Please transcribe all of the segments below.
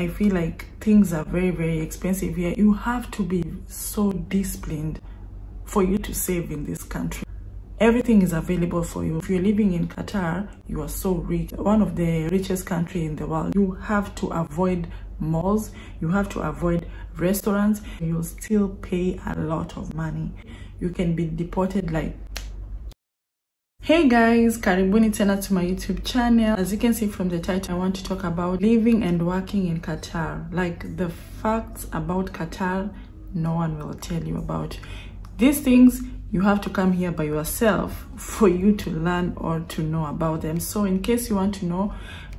I feel like things are very expensive here. You have to be so disciplined for you to save in this country. Everything is available for you. If you're living in Qatar, you are so rich, one of the richest countries in the world. You have to avoid malls, you have to avoid restaurants. You'll still pay a lot of money. You can be deported like... Hey guys, karibuni tena to my YouTube channel. As you can see from the title, I want to talk about living and working in Qatar. Like the facts about Qatar, no one will tell you about. These things, you have to come here by yourself for you to learn or to know about them. So in case you want to know,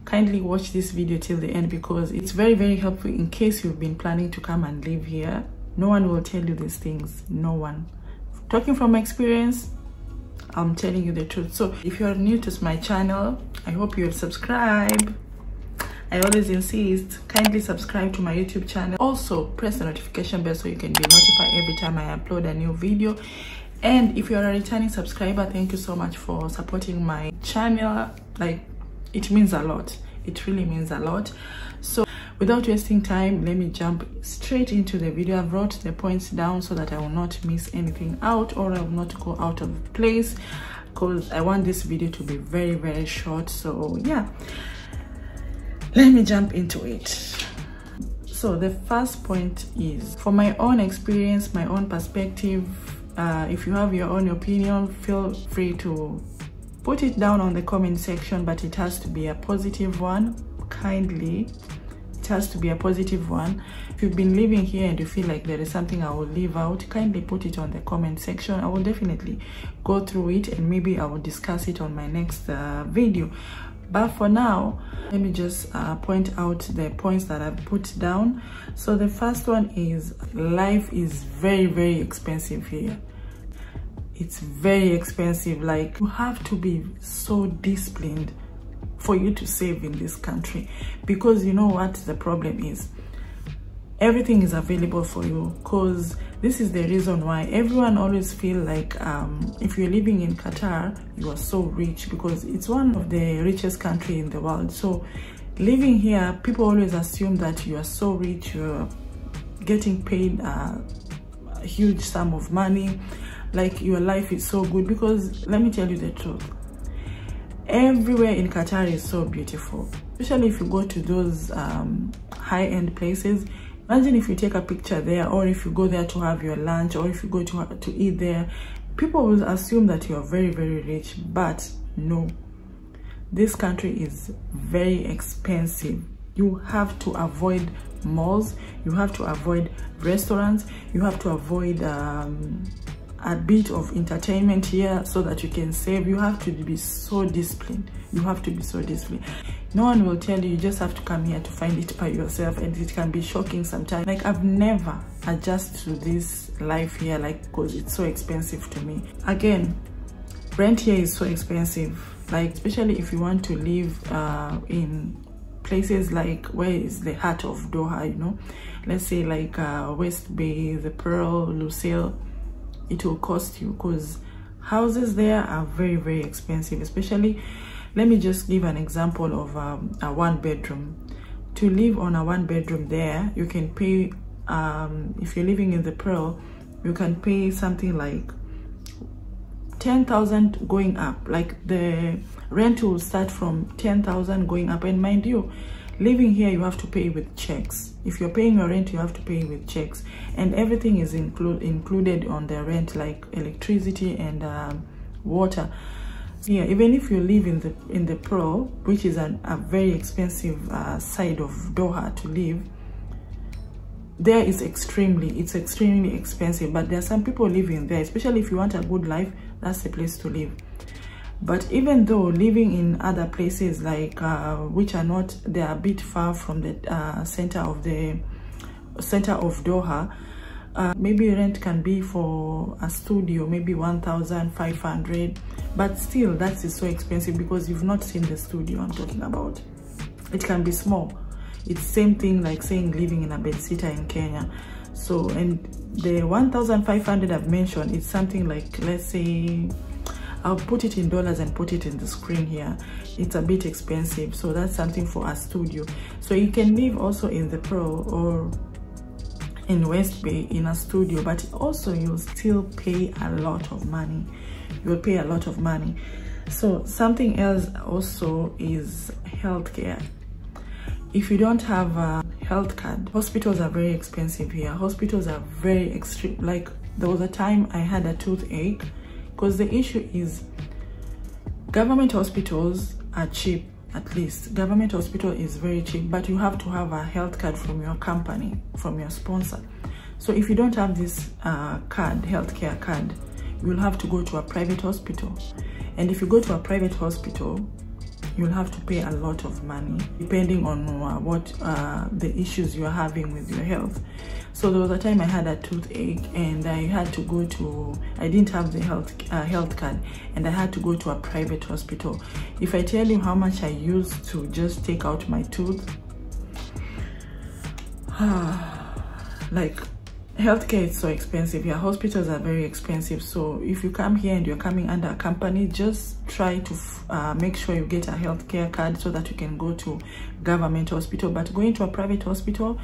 kindly watch this video till the end, because it's very helpful in case you've been planning to come and live here. No one will tell you these things, no one. Talking from experience, I'm telling you the truth. So if you're new to my channel, I hope you'll subscribe. I always insist, kindly subscribe to my YouTube channel. Also press the notification bell so you can be notified every time I upload a new video. And if you're a returning subscriber, thank you so much for supporting my channel. Like, it means a lot. It really means a lot. So without wasting time, let me jump straight into the video. I've wrote the points down so that I will not miss anything out, or I will not go out of place, because I want this video to be very short. So yeah, let me jump into it. So the first point is, for my own experience, my own perspective. If you have your own opinion, feel free to put it down on the comment section, but it has to be a positive one. Kindly, it has to be a positive one. If you've been living here and you feel like there is something I will leave out, kindly put it on the comment section. I will definitely go through it and maybe I will discuss it on my next video. But for now, let me just point out the points that I've put down. So the first one is, life is very expensive here. It's very expensive. Like, you have to be so disciplined for you to save in this country, because you know what the problem is? Everything is available for you, because this is the reason why everyone always feel like if you're living in Qatar, you are so rich, because it's one of the richest country in the world. So living here, people always assume that you are so rich, you're getting paid a huge sum of money, like your life is so good. Because let me tell you the truth, everywhere in Qatar is so beautiful, especially if you go to those high-end places. Imagine if you take a picture there, or if you go there to have your lunch, or if you go to eat there, people will assume that you are very rich. But no, this country is very expensive. You have to avoid malls, you have to avoid restaurants, you have to avoid a bit of entertainment here so that you can save. You have to be so disciplined. You have to be so disciplined. No one will tell you. You just have to come here to find it by yourself, and it can be shocking sometimes. Like, I've never adjusted to this life here, like, because it's so expensive to me. Again, rent here is so expensive, like, especially if you want to live in places like, where is the heart of Doha, you know, let's say like West Bay, the Pearl, Lusail. It will cost you, because houses there are very expensive. Especially, let me just give an example of a one-bedroom. To live on a one-bedroom there, you can pay, if you're living in the Pearl, you can pay something like 10,000 going up. Like, the rent will start from 10,000 going up. And mind you, living here, you have to pay with checks. If you're paying your rent, you have to pay with checks, and everything is included on the rent, like electricity and water. Yeah, even if you live in the Pearl, which is a very expensive side of Doha to live, there is extremely expensive. But there are some people living there, especially if you want a good life, that's the place to live. But even though living in other places, like which are not, they are a bit far from the center of Doha, maybe rent can be for a studio maybe 1,500, but still that is so expensive, because you've not seen the studio I'm talking about. It can be small. It's same thing like saying living in a bedsitter in Kenya. So, and the 1,500 I've mentioned, it's something like, let's say I'll put it in dollars and put it in the screen here. It's a bit expensive, so that's something for a studio. So you can live also in the Pro or in West Bay in a studio, but also you'll still pay a lot of money. You'll pay a lot of money. So something else also is healthcare. If you don't have a health card, hospitals are very expensive here. Hospitals are very extreme. Like, there was a time I had a toothache, because the issue is government hospitals are cheap. At least government hospital is very cheap, but you have to have a health card from your company, from your sponsor. So if you don't have this healthcare card, you'll have to go to a private hospital. And if you go to a private hospital, you'll have to pay a lot of money depending on what the issues you're having with your health. So there was a time I had a toothache and I had to go to, I didn't have the health card, and I had to go to a private hospital. If I tell you how much I used to just take out my tooth, like, healthcare is so expensive. Your hospitals are very expensive. So if you come here and you're coming under a company, just try to make sure you get a healthcare card so that you can go to government hospital. But going to a private hospital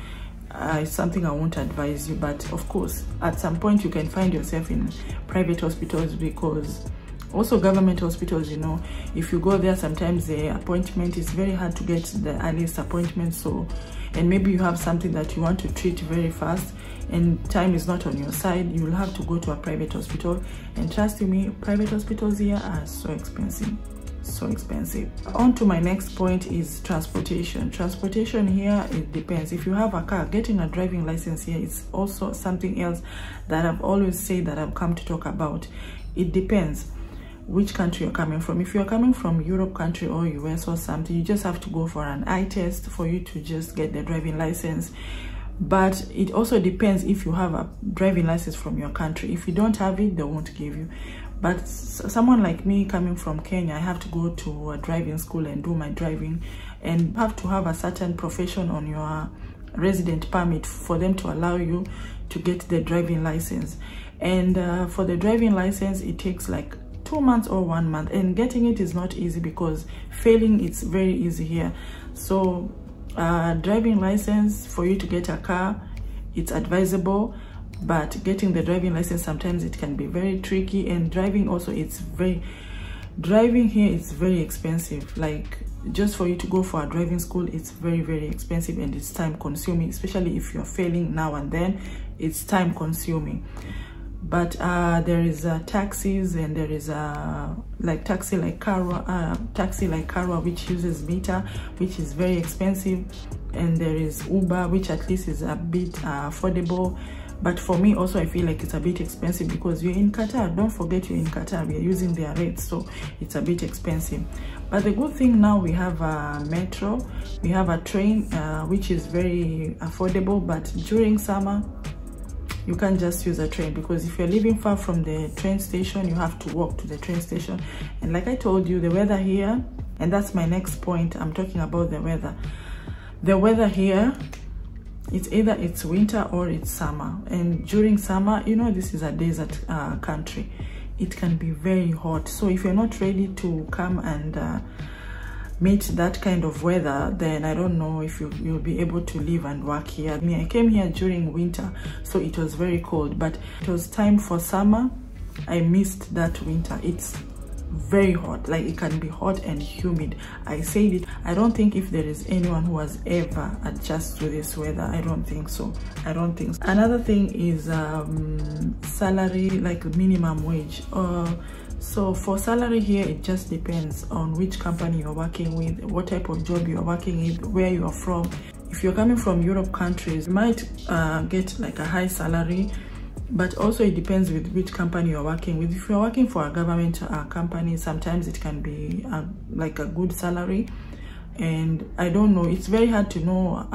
is something I won't advise you. But of course, at some point you can find yourself in private hospitals, because also government hospitals, you know, if you go there, sometimes the appointment is very hard to get the earliest appointment. So, and maybe you have something that you want to treat very fast and time is not on your side, you'll have to go to a private hospital. And trust me, private hospitals here are so expensive. So expensive. On to my next point is transportation. Transportation here, it depends. If you have a car, getting a driving license here is also something else that I've always said that I've come to talk about. It depends which country you're coming from. If you're coming from Europe country or US or something, you just have to go for an eye test for you to just get the driving license. But it also depends if you have a driving license from your country. If you don't have it, they won't give you. But someone like me coming from Kenya, I have to go to a driving school and do my driving, and have to have a certain profession on your resident permit for them to allow you to get the driving license. And for the driving license, it takes like 2 months or 1 month, and getting it is not easy, because failing it's very easy here. So driving license, for you to get a car, it's advisable, but getting the driving license, sometimes it can be very tricky. And driving also, driving here is very expensive. Like, just for you to go for a driving school, it's very, very expensive, and it's time consuming, especially if you're failing now and then. It's time consuming. But there is taxis, and there is like taxi like Karwa, which uses meter, which is very expensive. And there is Uber, which at least is a bit affordable. But for me also, I feel like it's a bit expensive, because you're in Qatar. Don't forget, you're in Qatar. We are using their rates, so it's a bit expensive. But the good thing now, we have a metro, we have a train, which is very affordable. But during summer, you can't just use a train, because if you're living far from the train station, you have to walk to the train station. And like I told you, the weather here, and that's my next point, I'm talking about the weather. The weather here, it's either it's winter or it's summer. And during summer, you know, this is a desert country. It can be very hot. So if you're not ready to come and meet that kind of weather, then I don't know if you'll be able to live and work here. I mean, I came here during winter, so it was very cold, but it was time for summer. I missed that winter. It's very hot. Like, it can be hot and humid. I said it. I don't think if there is anyone who has ever adjusted to this weather. I don't think so. I don't think so. Another thing is salary, like minimum wage. So for salary here, it just depends on which company you're working with, what type of job you're working with, where you're from. If you're coming from Europe countries, you might get like a high salary, but also it depends with which company you're working with. If you're working for a government company, sometimes it can be like a good salary. And I don't know, it's very hard to know.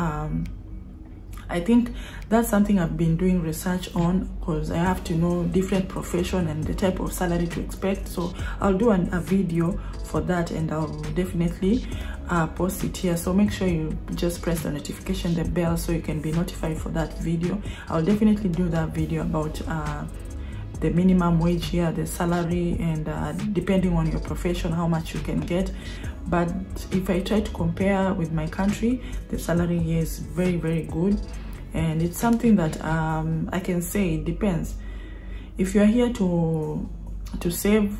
I think that's something I've been doing research on, because I have to know different profession and the type of salary to expect. So I'll do a video for that, and I'll definitely post it here. So make sure you just press the notification, the bell, so you can be notified for that video. I'll definitely do that video about the minimum wage here, the salary, and depending on your profession, how much you can get. But if I try to compare with my country, the salary here is very, very good. And it's something that I can say it depends. If you're here to save,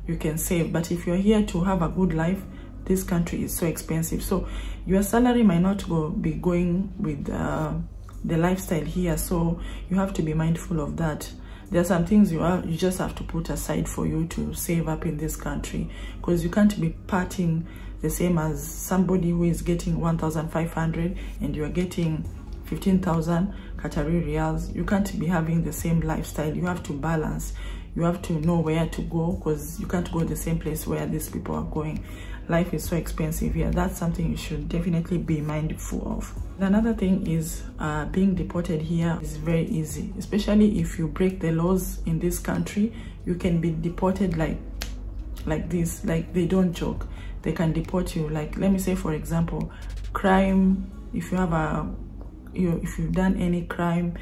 you can save. But if you're here to have a good life, this country is so expensive. So your salary might not be going with the lifestyle here. So you have to be mindful of that. There are some things you just have to put aside for you to save up in this country, because you can't be partying the same as somebody who is getting 1,500 and you're getting 15,000 Qatari riyals. You can't be having the same lifestyle. You have to balance. You have to know where to go, because you can't go the same place where these people are going. Life is so expensive here. That's something you should definitely be mindful of. Another thing is being deported here is very easy, especially if you break the laws in this country. You can be deported like this. Like, they don't joke. They can deport you. Like, let me say, for example, crime. If you have if you've done any crime,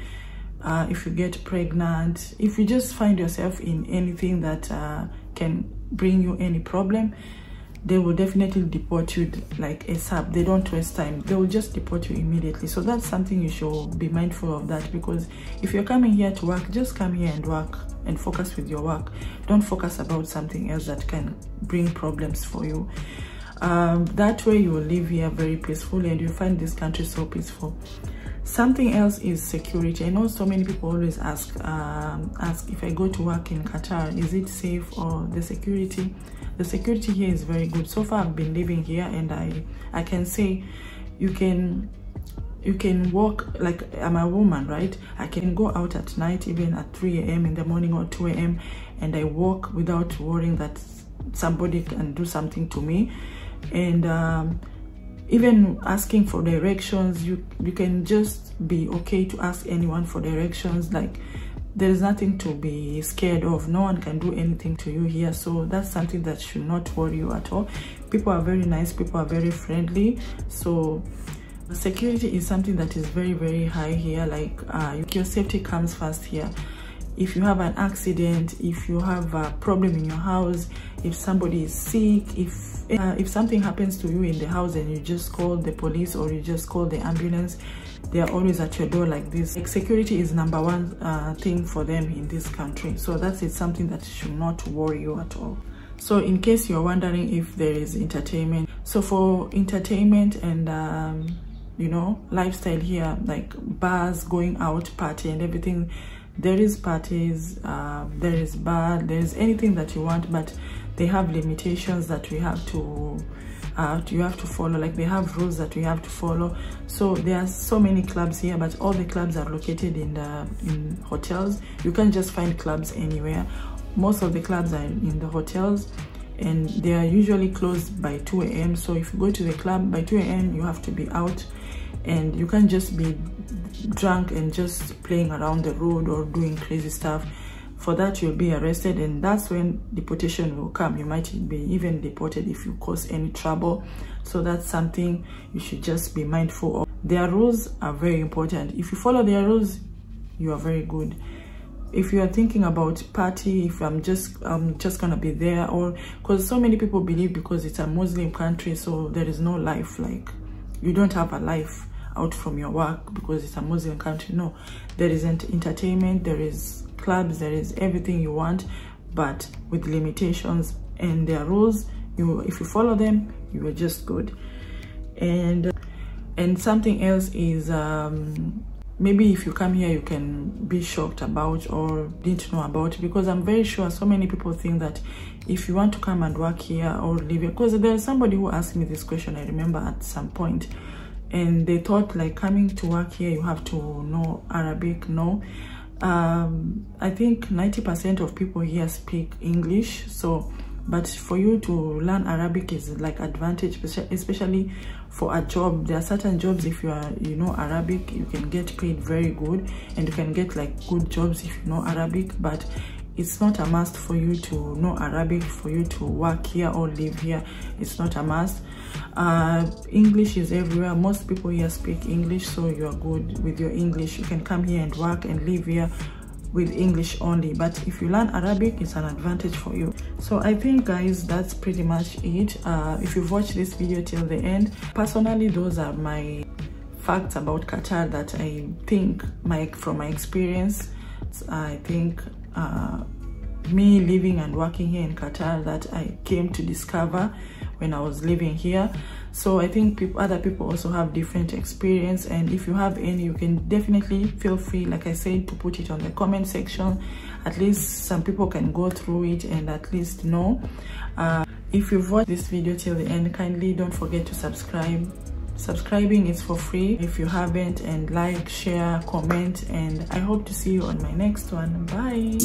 if you get pregnant, if you just find yourself in anything that can bring you any problem, they will definitely deport you like ASAP. They don't waste time. They will just deport you immediately. So that's something you should be mindful of that, because if you're coming here to work, just come here and work and focus with your work. Don't focus about something else that can bring problems for you. That way you will live here very peacefully and you find this country so peaceful. Something else is security. I know so many people always ask if I go to work in Qatar, is it safe? Or the security. The security here is very good. So far I've been living here, and I can say you can walk. Like, I'm a woman, right? I can go out at night, even at 3 a.m. in the morning or 2 a.m. and I walk without worrying that somebody can do something to me. And even asking for directions, you can just be okay to ask anyone for directions. Like, there is nothing to be scared of. No one can do anything to you here. So that's something that should not worry you at all. People are very nice. People are very friendly. So the security is something that is very, very high here. Like, your safety comes first here. If you have an accident, if you have a problem in your house, if somebody is sick, if something happens to you in the house and you just call the police or you just call the ambulance, they are always at your door like this. Like, security is number one thing for them in this country. So that's something that should not worry you at all. So in case you're wondering if there is entertainment, so for entertainment and you know, lifestyle here, like bars, going out, party and everything, there is parties, there is bar, there is anything that you want, but they have limitations that we have to you have to follow. Like, they have rules that we have to follow. So there are so many clubs here, but all the clubs are located in hotels. You can't just find clubs anywhere. Most of the clubs are in the hotels, and they are usually closed by 2 a.m. So if you go to the club by 2 a.m, you have to be out, and you can't just be drunk and just playing around the road or doing crazy stuff. For that, you'll be arrested, and that's when deportation will come. You might be even deported if you cause any trouble. So that's something you should just be mindful of. Their rules are very important. If you follow their rules, you are very good. If you are thinking about party, if I'm just gonna be there, or because so many people believe because it's a Muslim country, so there is no life. Like, you don't have a life out from your work because it's a Muslim country. No, there isn't entertainment, there is clubs, there is everything you want, but with limitations and their rules. If you follow them, you are just good. And something else is maybe if you come here, you can be shocked about or didn't know about, because I'm very sure so many people think that if you want to come and work here or live here, because there's somebody who asked me this question, I remember at some point, and they thought like coming to work here you have to know Arabic. No, I think 90% of people here speak English. So, but for you to learn Arabic is like advantage, especially for a job. There are certain jobs, if you know Arabic, you can get paid very good, and you can get like good jobs if you know Arabic. But it's not a must for you to know Arabic for you to work here or live here. It's not a must. English is everywhere. Most people here speak English, so you are good with your English. You can come here and work and live here with English only, but if you learn Arabic, it's an advantage for you. So I think, guys, that's pretty much it. If you've watched this video till the end, personally, those are my facts about Qatar that I think from my experience, I think me living and working here in Qatar, that I came to discover when I was living here. So I think other people also have different experience, and if you have any, you can definitely feel free, like I said, to put it on the comment section. At least some people can go through it and at least know. If you've watched this video till the end, kindly don't forget to subscribe. Subscribing is for free if you haven't, and like, share, comment, and I hope to see you on my next one. Bye.